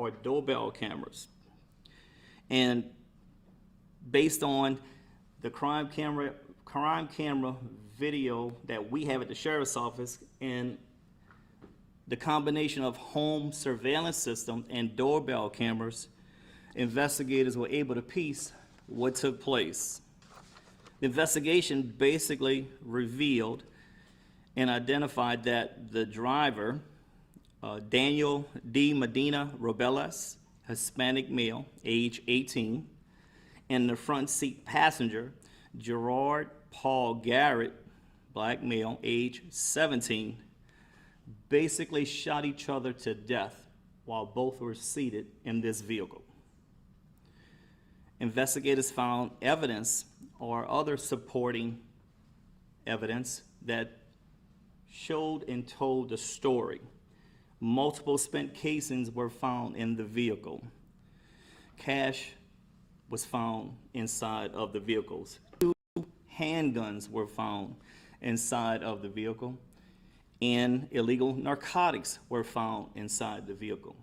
or doorbell cameras. And based on the crime camera video that we have at the sheriff's office and the combination of home surveillance system and doorbell cameras, investigators were able to piece what took place. The investigation basically revealed and identified that the driver, Daniel D. Medina Robeles, Hispanic male, age 18, and the front seat passenger, Gerard Paul Garrett, black male, age 17, basically shot each other to death while both were seated in this vehicle. Investigators found evidence or other supporting evidence that showed and told the story. Multiple spent casings were found in the vehicle. Cash was found inside of the vehicles. 2 handguns were found inside of the vehicle, and illegal narcotics were found inside the vehicle.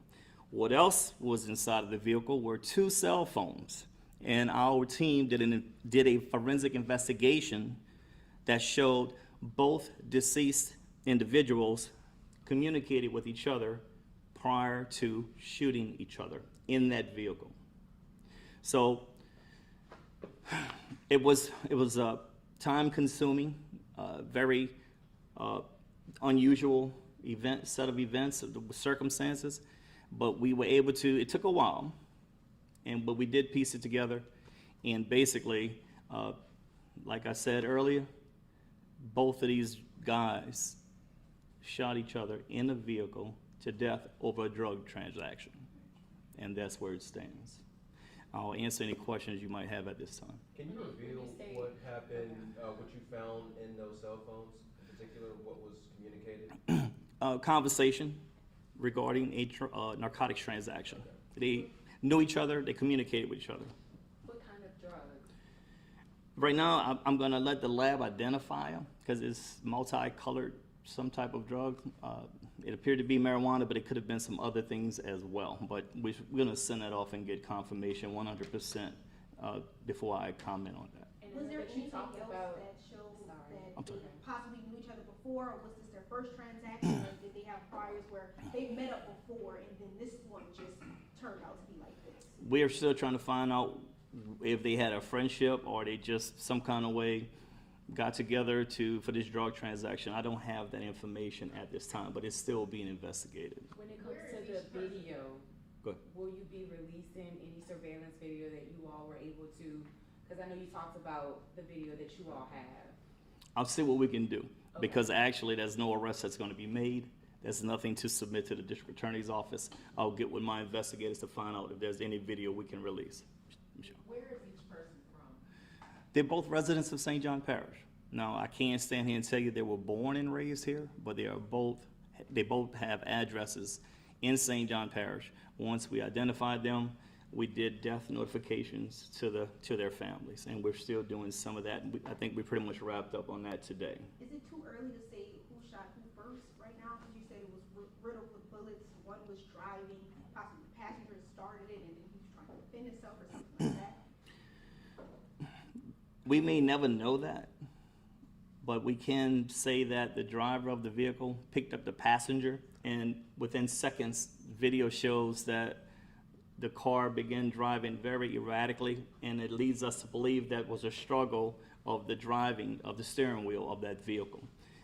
What else was inside of the vehicle were 2 cell phones, and our team did a forensic investigation that showed both deceased individuals communicated with each other prior to shooting each other in that vehicle. So it was a time-consuming, very unusual set of events, the circumstances, but we were able to. It took a while, but we did piece it together, and basically, like I said earlier, both of these guys shot each other in a vehicle to death over a drug transaction, and that's where it stands. I'll answer any questions you might have at this time. Can you reveal what happened, what you found in those cell phones, in particular, what was communicated? Conversation regarding a narcotics transaction. Okay. They knew each other, they communicated with each other. What kind of drugs? Right now, I'm gonna let the lab identify them, because it's multicolored, some type of drug. It appeared to be marijuana, but it could have been some other things as well. But we're gonna send that off and get confirmation 100% before I comment on that. And was there anything else about that showed I'm that sorry. they possibly knew each other before, or was this their first transaction, or did they have priors where they met up before and then this one just turned out to be like this? We're still trying to find out if they had a friendship or they just some kind of way got together for this drug transaction. I don't have that information at this time, but it's still being investigated. When it comes to the video, Go ahead. will you be releasing any surveillance video that you all were able to, because I know you talked about the video that you all have. I'll see what we can do, Okay. because actually there's no arrest that's going to be made. There's nothing to submit to the district attorney's office. I'll get with my investigators to find out if there's any video we can release. Where is each person from? They're both residents of St. John Parish. Now, I can't stand here and tell you they were born and raised here, but they both have addresses in St. John Parish. Once we identified them, we did death notifications to their families, and we're still doing some of that. I think we pretty much wrapped up on that today. Is it too early to say who shot who first right now? Because you said it was riddled with bullets, one was driving, possibly the passenger started it and then he was trying to defend himself or something like that? We may never know that, but we can say that the driver of the vehicle picked up the passenger, and within seconds, video shows that the car began driving very erratically, and it leads us to believe that was a struggle of the driving of the steering wheel of that vehicle.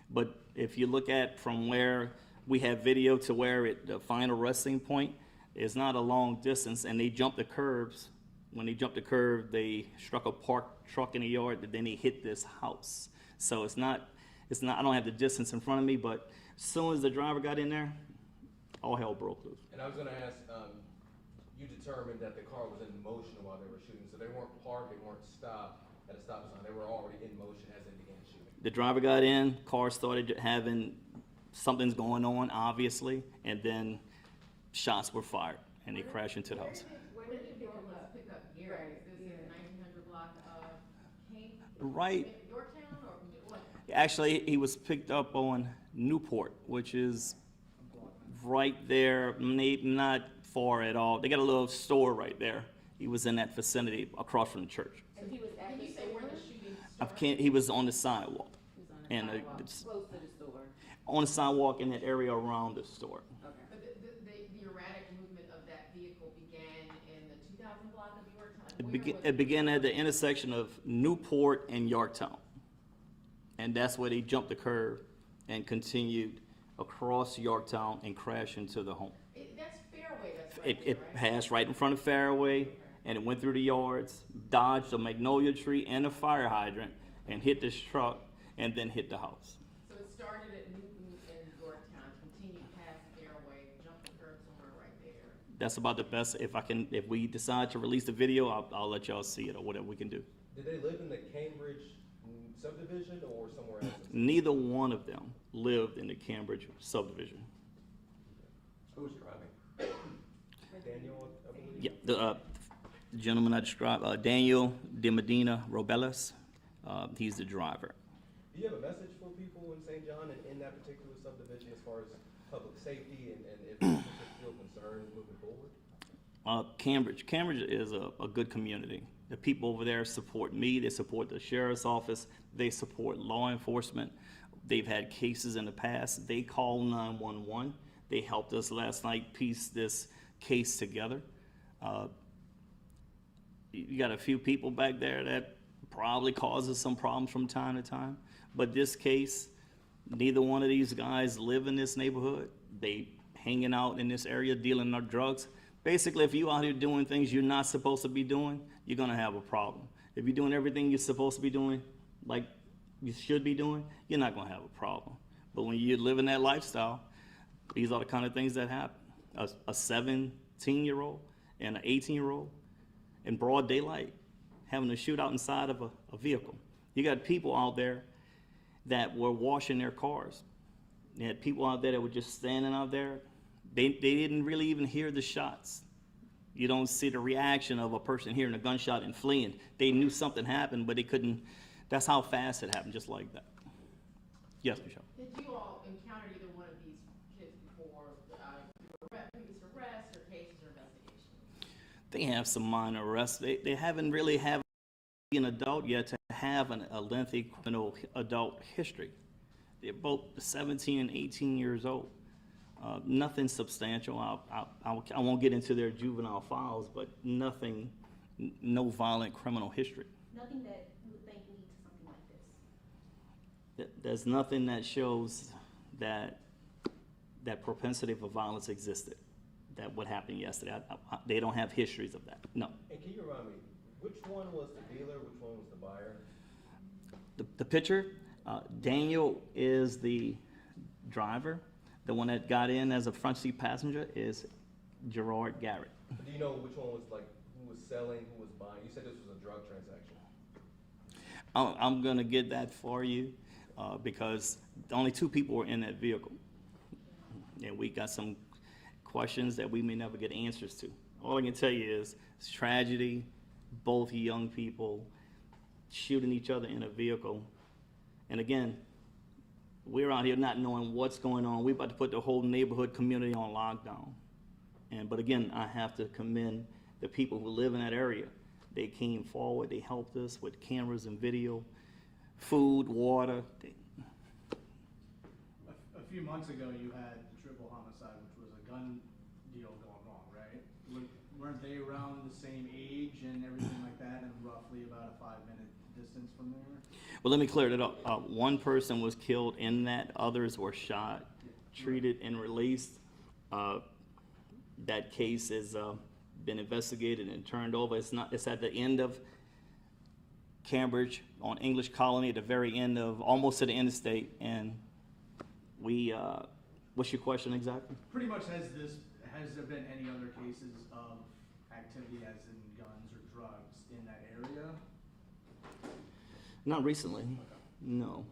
But if you look at from where we have video to where the final resting point, it's not a long distance, and they jumped the curbs. When they jumped the curb, they struck a parked truck in the yard, and then they hit this house. So it's not, I don't have the distance in front of me, but as soon as the driver got in there, all hell broke loose. And I was gonna ask, you determined that the car was in motion while they were shooting, so they weren't parked, they weren't stopped at a stop sign, they were already in motion as they began shooting. The driver got in, car started having, something's going on, obviously, and then shots were fired, and they crashed into the house. Where did you pick up gear? Is this in 1900 block of King? Right. Yorktown or what? Actually, he was picked up on Newport, which is right there, not far at all. They got a little store right there. He was in that vicinity across from the church. And he was at Can the you say store? where the shooting I started? can't, he was on the sidewalk. He was on the And, sidewalk, it's- close to the store. On the sidewalk in that area around the store. Okay. But the erratic movement of that vehicle began in the 2000 block of Yorktown? It began at the intersection of Newport and Yorktown. And that's where they jumped the curve and continued across Yorktown and crashed into the home. That's Fairway, that's right It there, right? passed right in front of Fairway, and it went through the yards, dodged a magnolia tree and a fire hydrant, and hit this truck, and then hit the house. So it started at Newton and Yorktown, continued past Fairway, jumped the curb somewhere right there. That's about the best. If we decide to release the video, I'll let y'all see it or whatever we can do. Did they live in the Cambridge subdivision or somewhere else? Neither one of them lived in the Cambridge subdivision. Who was driving? Daniel, I believe? Yeah, the gentleman I described, Daniel De Medina Robeles, he's the driver. Do you have a message for people in St. John and in that particular subdivision as far as public safety and if people should feel concerned moving forward? Cambridge is a good community. The people over there support me, they support the sheriff's office, they support law enforcement. They've had cases in the past. They call 911. They helped us last night piece this case together. You got a few people back there that probably causes some problems from time to time. But this case, neither one of these guys live in this neighborhood. They hanging out in this area dealing with drugs. Basically, if you out here doing things you're not supposed to be doing, you're gonna have a problem. If you're doing everything you're supposed to be doing, like you should be doing, you're not gonna have a problem. But when you're living that lifestyle, these are the kind of things that happen. A 17-year-old and an 18-year-old in broad daylight having a shootout inside of a vehicle. You got people out there that were washing their cars. You had people out there that were just standing out there. They didn't really even hear the shots. You don't see the reaction of a person hearing a gunshot and fleeing. They knew something happened, but they couldn't. That's how fast it happened, just like that. Yes, Michelle. Did you all encounter either one of these kids before, previous arrests or cases or investigations? They have some minor arrests. They haven't really have an adult yet to have a lengthy criminal adult history. They're both 17 and 18 years old. Nothing substantial. I won't get into their juvenile files, but nothing, no violent criminal history. Nothing that you would think lead to something like this. There's nothing that shows that propensity for violence existed. That what happened yesterday. They don't have histories of that. No. And can you remind me, which one was the dealer, which one was the buyer? The picture, Daniel is the driver. The one that got in as a front seat passenger is Gerard Garrett. Do you know which one was like, who was selling, who was buying? You said this was a drug transaction. I'm gonna get that for you because only two people were in that vehicle. And we got some questions that we may never get answers to. All I can tell you is it's tragedy, both young people shooting each other in a vehicle. And again, we're out here not knowing what's going on. We're about to put the whole neighborhood community on lockdown. But again, I have to commend the people who live in that area. They came forward, they helped us with cameras and video, food, water. A few months ago, you had the triple homicide, which was a gun deal going wrong, right? Weren't they around the same age and everything like that, and roughly about a 5-minute distance from there? Well, let me clear it up. One person was killed in that, others were shot, treated, and released. That case has been investigated and turned over. It's at the end of Cambridge on English Colony, at the very end of, almost to the interstate, and what's your question exactly? Pretty much has there been any other cases of activity as in guns or drugs in that area? Not recently, no.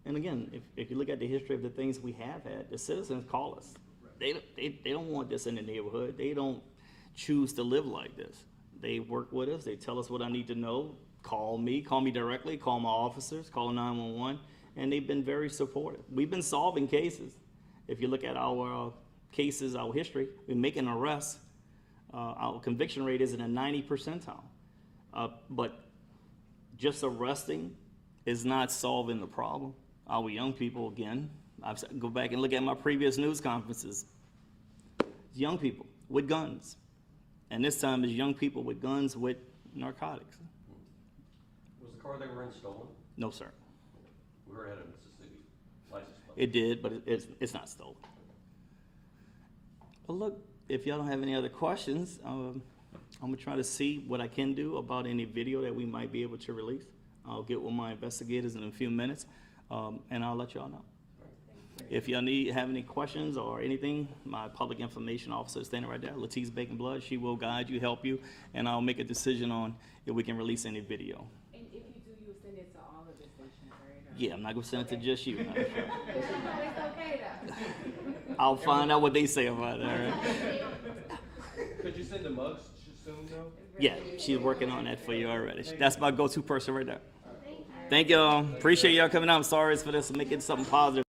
And again, if you look at the history of the things we have had, the citizens call us. They don't want this in the neighborhood. They don't choose to live like this. They work with us. They tell us what I need to know. Call me directly, call my officers, call 911, and they've been very supportive. We've been solving cases. If you look at our cases, our history, we're making arrests. Our conviction rate is in the 90 percentile. But just arresting is not solving the problem. Our young people, again, go back and look at my previous news conferences. It's young people with guns. And this time it's young people with guns with narcotics. Was the car they were in stolen? No, sir. We were at a Mississippi license plate. It did, but it's not stolen. Well, look, if y'all don't have any other questions, I'm gonna try to see what I can do about any video that we might be able to release. I'll get with my investigators in a few minutes, and I'll let y'all know. If y'all have any questions or anything, my public information officer is standing right there, LaPlace Bacon Blood. She will guide you, help you, and I'll make a decision on if we can release any video. And if you do, you'll send it to all of the stations, right? Or- Yeah, I'm not gonna send it to just you. It's okay though. I'll find out what they say about it, all right? Could you send the mugs soon though? Yeah, she's working on that for you already. That's my go-to person right there. Thank y'all. Appreciate y'all coming out. I'm sorry for this, making something positive.